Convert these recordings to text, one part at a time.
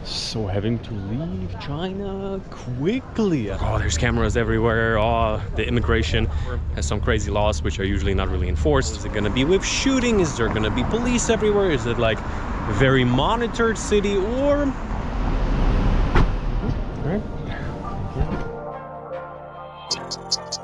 So having to leave China quickly. Oh, there's cameras everywhere. Oh, the immigration has some crazy laws which are usually not really enforced. Is it gonna be with shooting? Is there gonna be police everywhere? Is it like a very monitored city or... Right.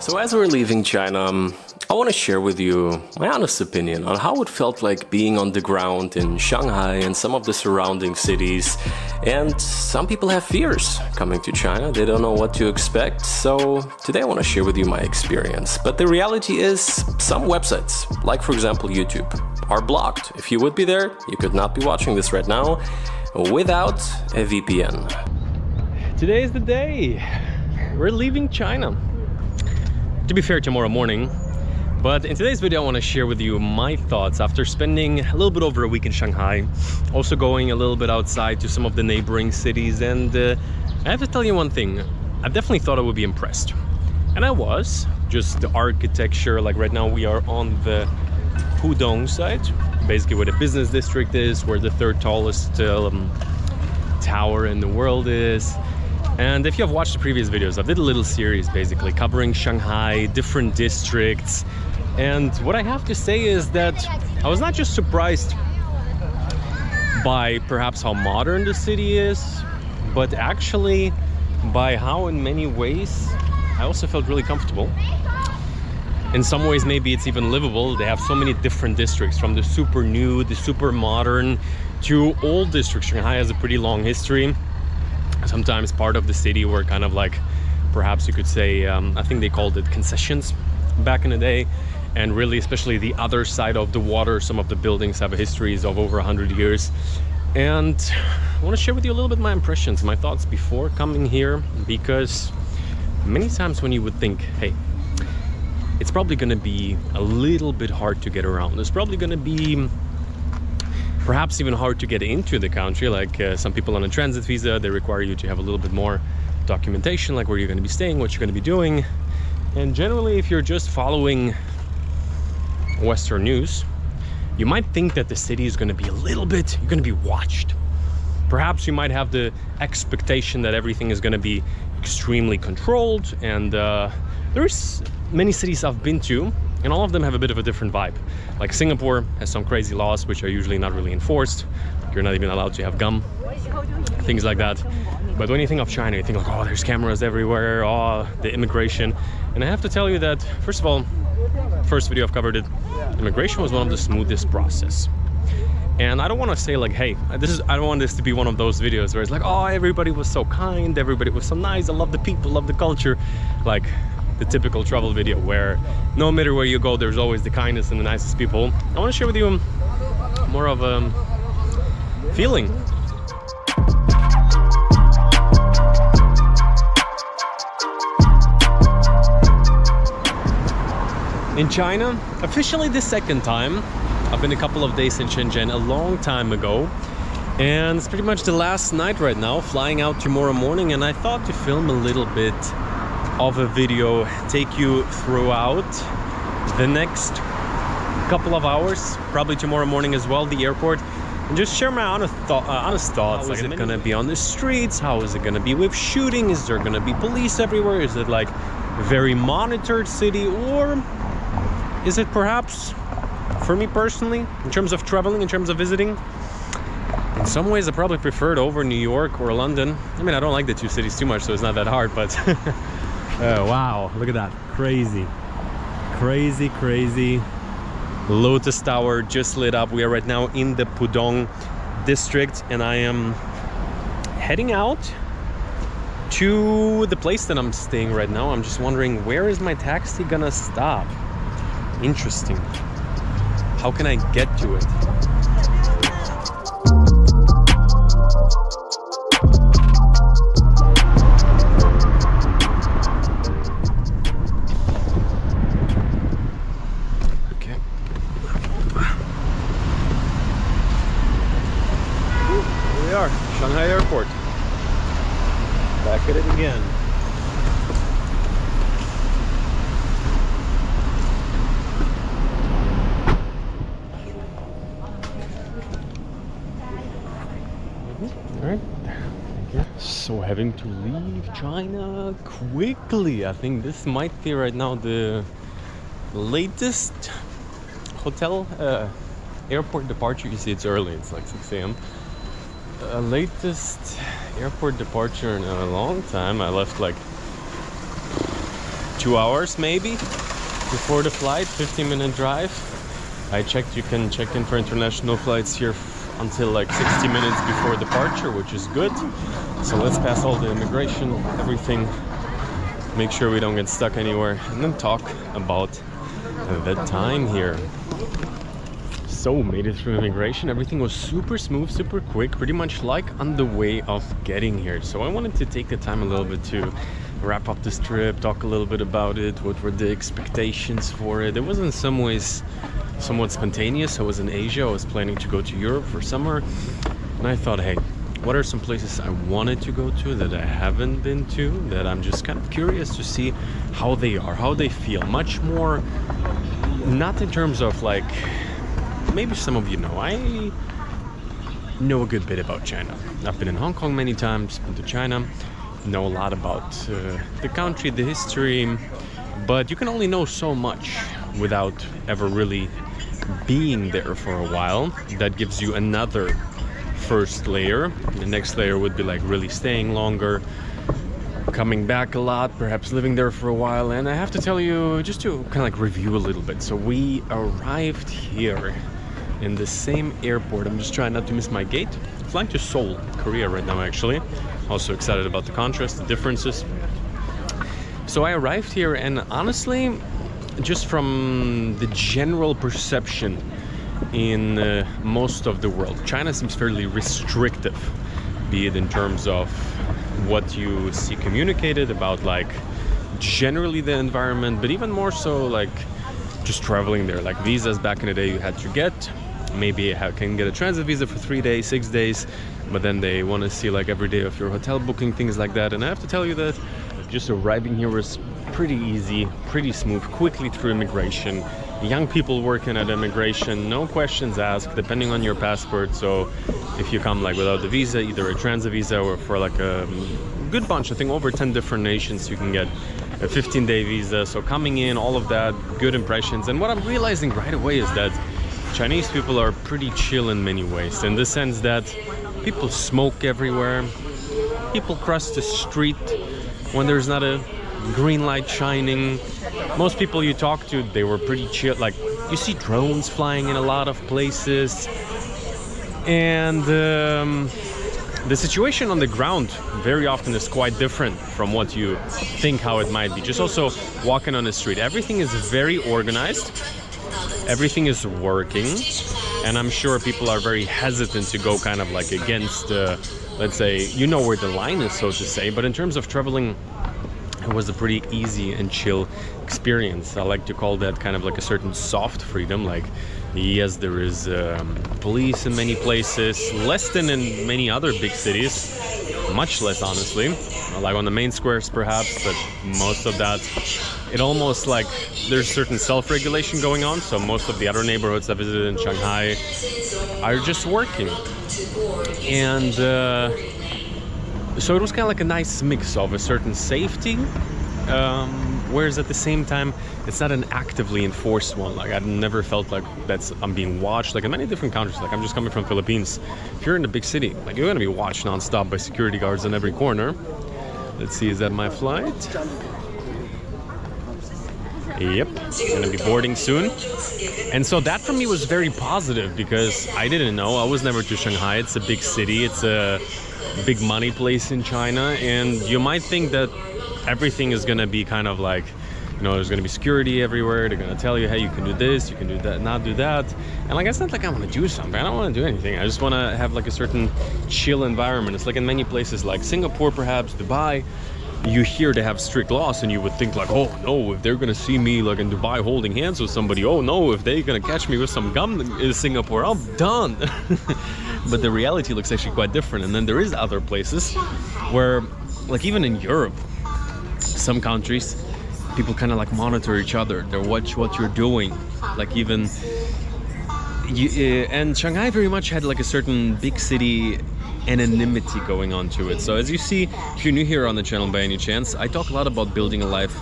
So as we're leaving China, I want to share with you my honest opinion on how it felt like being on the ground in Shanghai and some of the surrounding cities. And some people have fears coming to China. They don't know what to expect. So today I want to share with you my experience. But the reality is some websites, like for example YouTube, are blocked. If you would be there, you could not be watching this right now without a VPN. Today is the day. We're leaving China. To be fair, tomorrow morning. But in today's video, I want to share with you my thoughts after spending a little bit over a week in Shanghai, also going a little bit outside to some of the neighboring cities. And I have to tell you one thing, I definitely thought I would be impressed. And I was. Just the architecture, like right now we are on the Pudong side, basically where the business district is, where the third tallest tower in the world is. And if you have watched the previous videos, I did a little series basically covering Shanghai, different districts. And what I have to say is that I was not just surprised by perhaps how modern the city is, but actually by how in many ways I also felt really comfortable. In some ways maybe it's even livable. They have so many different districts, from the super new, the super modern to old districts. Shanghai has a pretty long history. Sometimes part of the city were kind of like, perhaps you could say, I think they called it concessions back in the day. And really, especially the other side of the water, some of the buildings have histories of over 100 years. And I want to share with you a little bit my impressions, my thoughts before coming here, because many times when you would think, hey, it's probably going to be a little bit hard to get around. It's probably going to be perhaps even hard to get into the country, like some people on a transit visa, they require you to have a little bit more documentation, like where you're going to be staying, what you're going to be doing. And generally, if you're just following Western news, you might think that the city is going to be a little bit, you're going to be watched. Perhaps you might have the expectation that everything is going to be extremely controlled. And there's many cities I've been to, and all of them have a bit of a different vibe. Like Singapore has some crazy laws which are usually not really enforced. You're not even allowed to have gum, things like that. But when you think of China, you think like, oh, there's cameras everywhere, oh, the immigration. And I have to tell you that, first of all, first video I've covered it, immigration was one of the smoothest process. And I don't want to say like, hey, I don't want this to be one of those videos where it's like, oh, everybody was so kind, everybody was so nice, I love the people, love the culture. Like the typical travel video where no matter where you go, there's always the kindest and the nicest people. I want to share with you more of a feeling. In China, officially the second time. I've been a couple of days in Shenzhen a long time ago, and it's pretty much the last night right now, flying out tomorrow morning. And I thought to film a little bit of a video, take you throughout the next couple of hours, probably tomorrow morning as well, the airport, and just share my honest thoughts. How is it gonna be on the streets? How is it gonna be with shooting? Is there gonna be police everywhere? Is it like a very monitored city, or is it perhaps, for me personally, in terms of traveling, in terms of visiting, in some ways I probably prefer it over New York or London. I mean, I don't like the two cities too much, so it's not that hard, but oh, wow, look at that. Crazy, crazy, crazy. Lotus Tower just lit up. We are right now in the Pudong district, and I am heading out to the place that I'm staying right now. I'm just wondering, where is my taxi gonna stop? Interesting. How can I get to it? Okay. Here we are, Shanghai Airport. Back at it again. All right, So having to leave China quickly. I think this might be right now the latest hotel airport departure. You see, it's early, it's like 6 a.m. Latest airport departure in a long time. I left like 2 hours maybe before the flight, 15-minute drive. I checked, you can check in for international flights here until like 60 minutes before departure, which is good. So let's pass all the immigration, everything, make sure we don't get stuck anywhere, and then talk about the time here. So made it through immigration. Everything was super smooth, super quick, pretty much like on the way of getting here. So I wanted to take the time a little bit to wrap up this trip, talk a little bit about it, what were the expectations for it. It was in some ways somewhat spontaneous. I was in Asia, I was planning to go to Europe for summer, and I thought, hey, what are some places I wanted to go to that I haven't been to, that I'm just kind of curious to see how they are, how they feel. Much more, not in terms of like, maybe some of you know, I know a good bit about China. I've been in Hong Kong many times, been to China, know a lot about the country, the history, but you can only know so much without ever really being there for a while. That gives you another first layer. The next layer would be like really staying longer, coming back a lot, perhaps living there for a while. And I have to tell you, just to kind of like review a little bit. So we arrived here in the same airport. I'm just trying not to miss my gate. Flying to Seoul, Korea right now actually. Also excited about the contrast, the differences. So I arrived here, and honestly, just from the general perception in most of the world, China seems fairly restrictive, be it in terms of what you see communicated about, like generally the environment, but even more so like just traveling there. Like visas back in the day you had to get, maybe you can get a transit visa for 3 days, 6 days, but then they want to see like every day of your hotel booking, things like that. And I have to tell you that just arriving here was pretty easy, pretty smooth, quickly through immigration. Young people working at immigration, no questions asked, depending on your passport. So if you come like without the visa, either a transit visa or for like a good bunch, I think over 10 different nations, you can get a 15-day visa. So coming in, all of that, good impressions. And what I'm realizing right away is that Chinese people are pretty chill in many ways, in the sense that people smoke everywhere, people cross the street when there's not a green light shining. Most people you talk to, they were pretty chill. Like you see drones flying in a lot of places, and the situation on the ground very often is quite different from what you think how it might be. Just also walking on the street, everything is very organized, everything is working, and I'm sure people are very hesitant to go kind of like against let's say, you know where the line is, so to say. But in terms of traveling, it was a pretty easy and chill experience. I like to call that kind of like a certain soft freedom. Like, yes, there is police in many places, less than in many other big cities, much less honestly, like on the main squares perhaps, but most of that, it almost like there's certain self-regulation going on. So most of the other neighborhoods I visited in Shanghai are just working. And so it was kind of like a nice mix of a certain safety, whereas at the same time it's not an actively enforced one. Like I've never felt like I'm being watched, like in many different countries. Like I'm just coming from Philippines. If you're in a big city, like you're gonna be watched non-stop by security guards on every corner. Let's see, is that my flight? Yep, gonna be boarding soon. And so that for me was very positive, because I didn't know, I was never to Shanghai. It's a big city, it's a big money place in China, and you might think that everything is gonna be kind of like, you know, there's gonna be security everywhere. They're gonna tell you, hey, you can do this, you can do that, not do that. And like, it's not like I want to do something, I don't want to do anything. I just want to have like a certain chill environment. It's like in many places like Singapore, perhaps Dubai, you hear they have strict laws, and you would think like, oh no, if they're gonna see me like in Dubai holding hands with somebody, oh no, if they're gonna catch me with some gum in Singapore, I'm done. But the reality looks actually quite different. And then there is other places where, like even in Europe, some countries, people kind of like monitor each other. They watch what you're doing. Like even and Shanghai very much had like a certain big city anonymity going on to it. So as you see, if you're new here on the channel by any chance, I talk a lot about building a life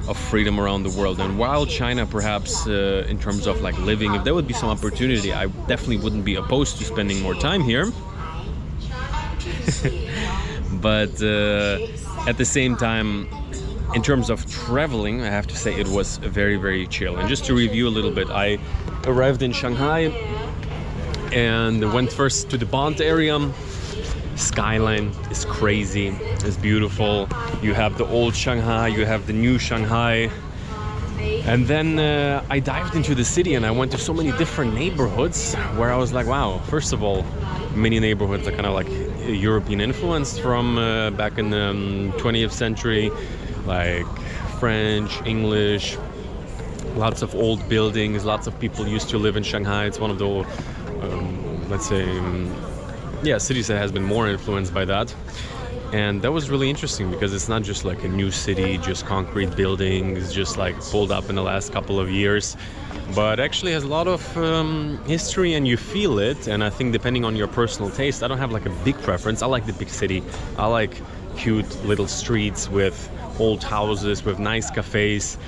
of freedom around the world. And while China, perhaps in terms of like living, if there would be some opportunity, I definitely wouldn't be opposed to spending more time here. But at the same time, in terms of traveling, I have to say it was very, very chill. And just to review a little bit, I arrived in Shanghai and went first to the Bond area. Skyline is crazy, it's beautiful. You have the old Shanghai, you have the new Shanghai. And then I dived into the city and I went to so many different neighborhoods where I was like, wow, first of all, many neighborhoods are kind of like European influenced from back in the 20th century, like French, English, lots of old buildings, lots of people used to live in Shanghai. It's one of the, let's say, yeah, cities that has been more influenced by that. And that was really interesting because it's not just like a new city, just concrete buildings, just like pulled up in the last couple of years, but actually has a lot of history and you feel it. And I think depending on your personal taste, I don't have like a big preference. I like the big city. I like cute little streets with old houses, with nice cafes.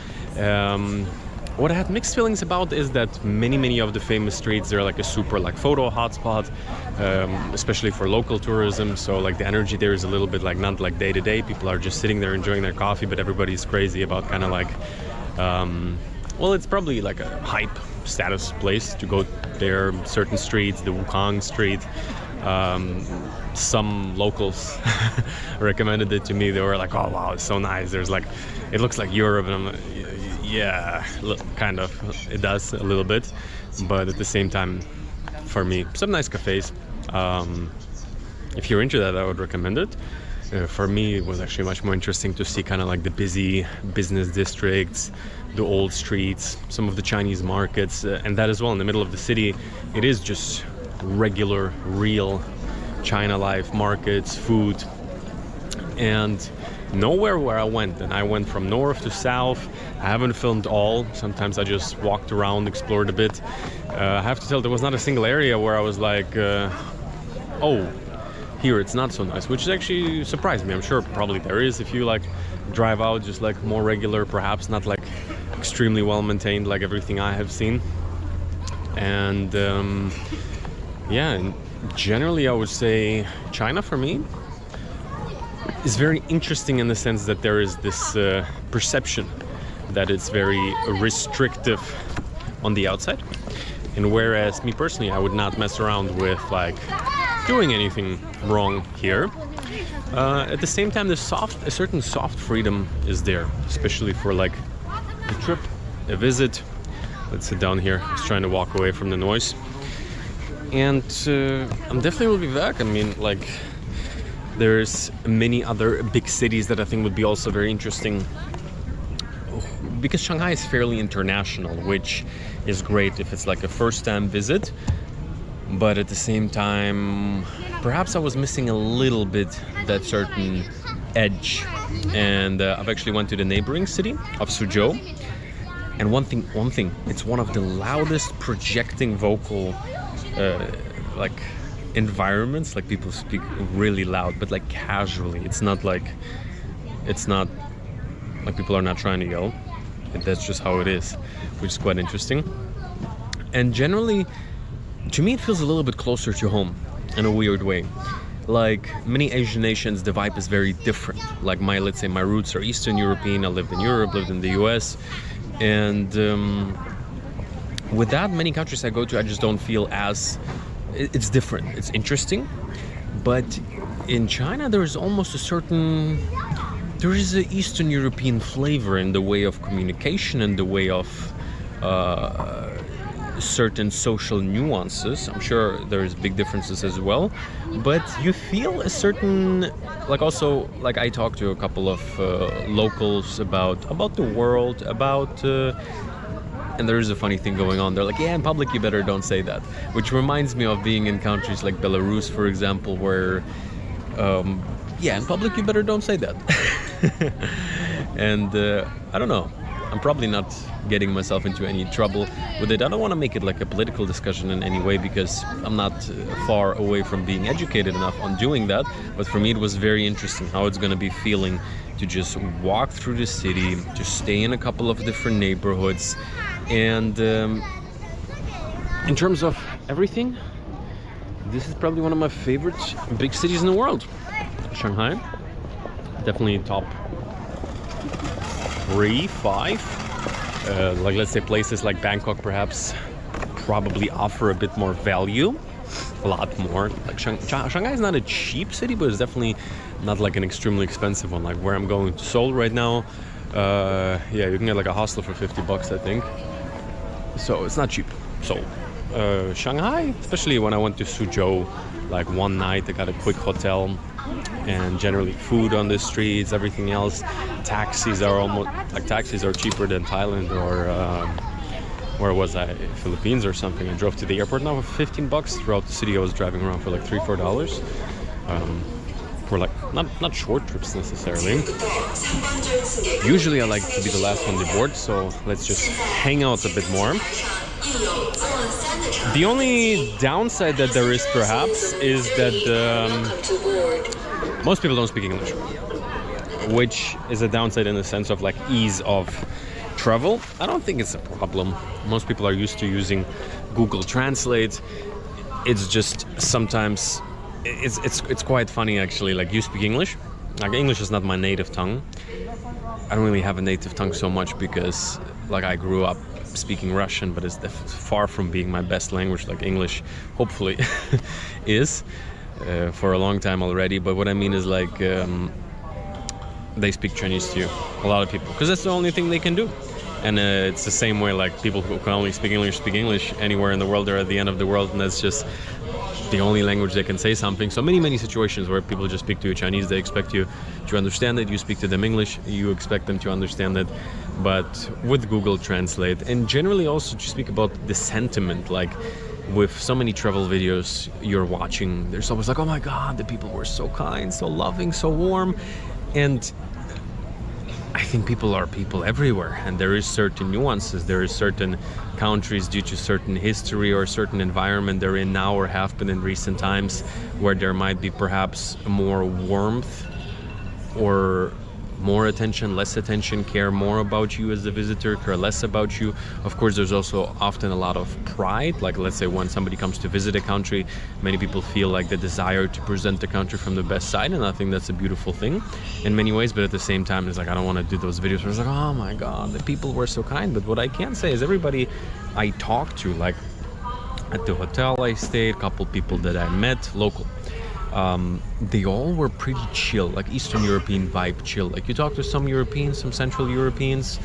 What I had mixed feelings about is that many of the famous streets, they're like a super like photo hotspot, especially for local tourism. So like the energy there is a little bit like not like day to day. People are just sitting there enjoying their coffee, but everybody's crazy about kind of like, well, it's probably like a hype status place to go there. Certain streets, the Wukong Street, some locals recommended it to me. They were like, oh wow, it's so nice. There's like, it looks like Europe, and I'm like, yeah, kind of, it does a little bit, but at the same time, for me, some nice cafes. If you're into that, I would recommend it. For me, it was actually much more interesting to see kind of like the busy business districts, the old streets, some of the Chinese markets, and that as well in the middle of the city. It is just regular, real China life, markets, food, and nowhere where I went, and I went from north to south. I haven't filmed all. Sometimes I just walked around, explored a bit. I have to tell, there was not a single area where I was like, oh, here it's not so nice, which actually surprised me. I'm sure probably there is if you like drive out, just like more regular, perhaps not like extremely well maintained like everything I have seen. And yeah, and generally I would say China for me is very interesting in the sense that there is this perception that it's very restrictive on the outside, and whereas me personally, I would not mess around with like doing anything wrong here. At the same time, a certain soft freedom is there, especially for like a trip, a visit. Let's sit down here. I was trying to walk away from the noise, and I'm definitely will be back. I mean, like, there's many other big cities that I think would be also very interesting, because Shanghai is fairly international, which is great if it's like a first-time visit. But at the same time, perhaps I was missing a little bit that certain edge. And I've actually went to the neighboring city of Suzhou. And one thing, it's one of the loudest projecting vocal like environments. Like people speak really loud, but like casually. It's not like people are not trying to yell. That's just how it is, which is quite interesting. And generally, to me, it feels a little bit closer to home in a weird way. Like many Asian nations, the vibe is very different. Like let's say my roots are Eastern European. I lived in Europe, lived in the US. And with that, many countries I go to, I just don't feel as, it's different. It's interesting. But in China, there is almost there is an Eastern European flavor in the way of communication and the way of certain social nuances. I'm sure there's big differences as well, but you feel a certain, like also, like I talked to a couple of locals about the world, and there is a funny thing going on. They're like, yeah, in public you better don't say that, which reminds me of being in countries like Belarus, for example, where yeah, in public you better don't say that. And I don't know, I'm probably not getting myself into any trouble with it. I don't want to make it like a political discussion in any way, because I'm not far away from being educated enough on doing that. But for me, it was very interesting how it's going to be feeling to just walk through the city, to stay in a couple of different neighborhoods. And in terms of everything, this is probably one of my favorite big cities in the world. Shanghai, definitely top 3, 5. Like, let's say places like Bangkok perhaps probably offer a bit more value, a lot more. Like Shanghai is not a cheap city, but it's definitely not like an extremely expensive one. Like where I'm going to Seoul right now, yeah, you can get like a hostel for $50, I think. So it's not cheap, Seoul. Shanghai, especially when I went to Suzhou, like one night I got a quick hotel, and generally food on the streets, everything else. Taxis are cheaper than Thailand or where was I? Philippines or something. I drove to the airport now for $15. Throughout the city I was driving around for like $3-4. For like not short trips necessarily. Usually I like to be the last one to board, so let's just hang out a bit more. The only downside that there is perhaps is that most people don't speak English, which is a downside in the sense of like ease of travel. I don't think it's a problem. Most people are used to using Google Translate. It's just sometimes it's quite funny actually. Like, you speak English. Like, English is not my native tongue. I don't really have a native tongue so much because like I grew up speaking Russian, but it's far from being my best language like English hopefully is for a long time already. But what I mean is like they speak Chinese to you, a lot of people, because that's the only thing they can do. And it's the same way like people who can only speak English anywhere in the world. They're at the end of the world, and that's just the only language they can say something. So many situations where people just speak to you Chinese, they expect you to understand it. You speak to them English, you expect them to understand it. But with Google Translate, and generally also to speak about the sentiment, like with so many travel videos you're watching, there's always like, oh my God, the people were so kind, so loving, so warm. And I think people are people everywhere, and there is certain nuances. There is certain countries, due to certain history or certain environment they're in now or have been in recent times, where there might be perhaps more warmth or more attention, less attention, care more about you as a visitor, care less about you. Of course, there's also often a lot of pride. Like, let's say when somebody comes to visit a country, many people feel like the desire to present the country from the best side, and I think that's a beautiful thing in many ways. But at the same time, it's like, I don't want to do those videos where it's like, oh my God, the people were so kind. But what I can say is everybody I talked to, like at the hotel I stayed, a couple people that I met, local, they all were pretty chill, like Eastern European vibe chill. Like, you talk to some Europeans, some Central Europeans,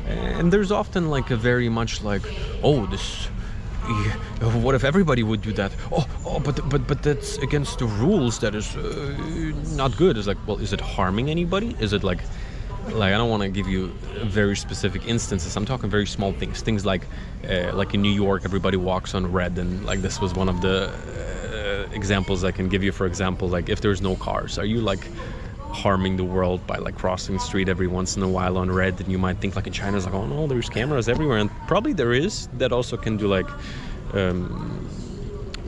and there's often like a very much like, oh, this, what if everybody would do that? But that's against the rules. That is not good. It's like, well, is it harming anybody? Is it like I don't want to give you very specific instances. I'm talking very small things like in New York, everybody walks on red, and like this was one of the examples I can give you. For example, like if there's no cars, are you like harming the world by like crossing the street every once in a while on red? And you might think like in China, it's like, oh no, there's cameras everywhere, and probably there is. That also can do like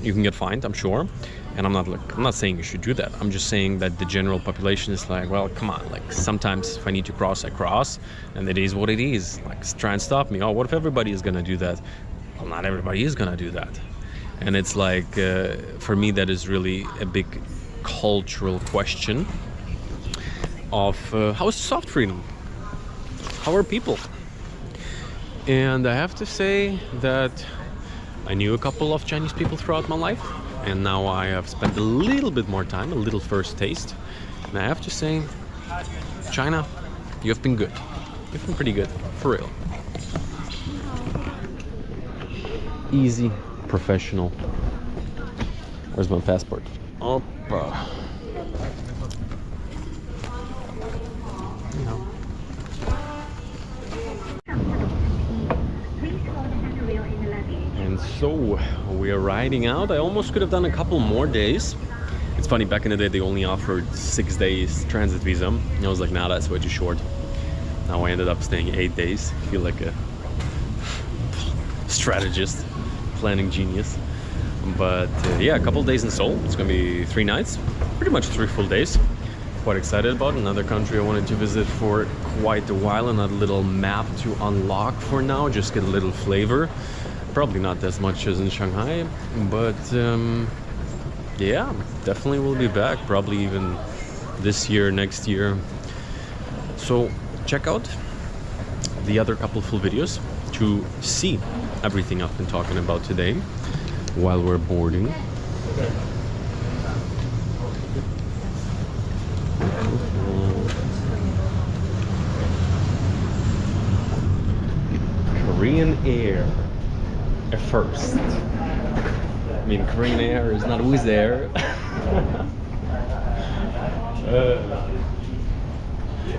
you can get fined, I'm sure. And I'm not saying you should do that. I'm just saying that the general population is like, well, come on, like sometimes if I need to cross, I cross, and it is what it is. Like, try and stop me. Oh, what if everybody is gonna do that? Well, not everybody is gonna do that. And it's like, for me, that is really a big cultural question of how is soft freedom? How are people? And I have to say that I knew a couple of Chinese people throughout my life, and now I have spent a little bit more time, a little first taste. And I have to say, China, you have been good. You've been pretty good, for real. Easy. Professional. Where's my passport? Oppa. No. And so we are riding out. I almost could have done a couple more days. It's funny, back in the day they only offered 6 days transit visa. And I was like, nah, that's way too short. Now I ended up staying 8 days. I feel like a strategist, planning genius. But yeah, a couple days in Seoul. It's gonna be 3 nights, pretty much 3 full days. Quite excited about another country I wanted to visit for quite a while, and a little map to unlock for now, just get a little flavor. Probably not as much as in Shanghai, but yeah, definitely will be back, probably even this year, next year. So check out the other couple full videos to see everything I've been talking about today while we're boarding. Korean Air at first. I mean, Korean Air is not Wizz Air.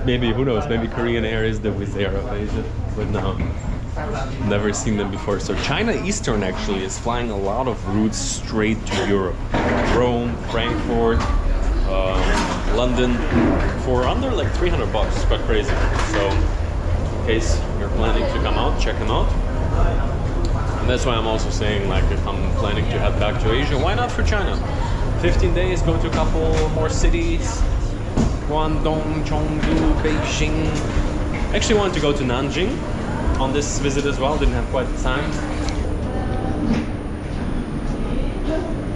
Maybe, who knows, maybe Korean Air is the Wizz Air of Asia, but no, never seen them before. So China Eastern actually is flying a lot of routes straight to Europe. Rome, Frankfurt, London, for under like 300 bucks. It's quite crazy. So in case you're planning to come out, check them out. And that's why I'm also saying, like, if I'm planning to head back to Asia, why not for China? 15 days, go to a couple more cities. Guangdong, Chengdu, Beijing. Actually wanted to go to Nanjing on this visit as well, didn't have quite the time.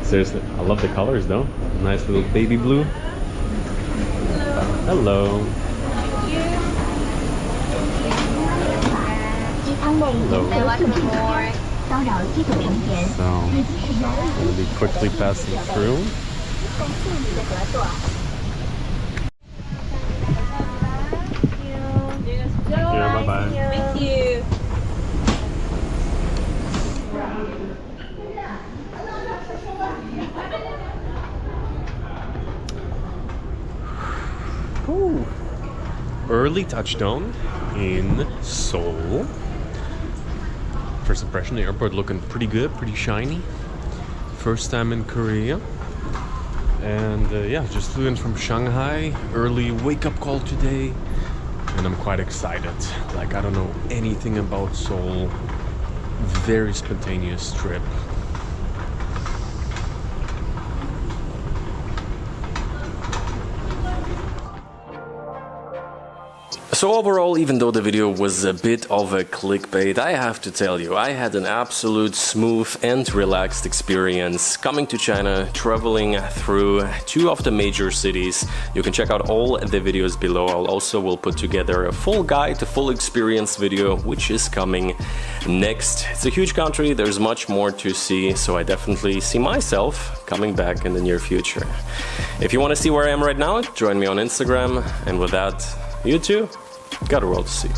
Seriously, I love the colors though. Nice little baby blue. Hello. Hello. So, we'll be quickly passing through. Yeah, bye-bye. Thank you. Ooh. Early touchdown in Seoul. First impression, the airport looking pretty good, pretty shiny. First time in Korea. And yeah, just flew in from Shanghai. Early wake-up call today. And I'm quite excited. Like, I don't know anything about Seoul. Very spontaneous trip. So overall, even though the video was a bit of a clickbait, I have to tell you, I had an absolute smooth and relaxed experience coming to China, traveling through 2 of the major cities. You can check out all the videos below. I'll also will put together a full guide to full experience video, which is coming next. It's a huge country, there's much more to see, so I definitely see myself coming back in the near future. If you want to see where I am right now, join me on Instagram, and with that, you too got a world to see.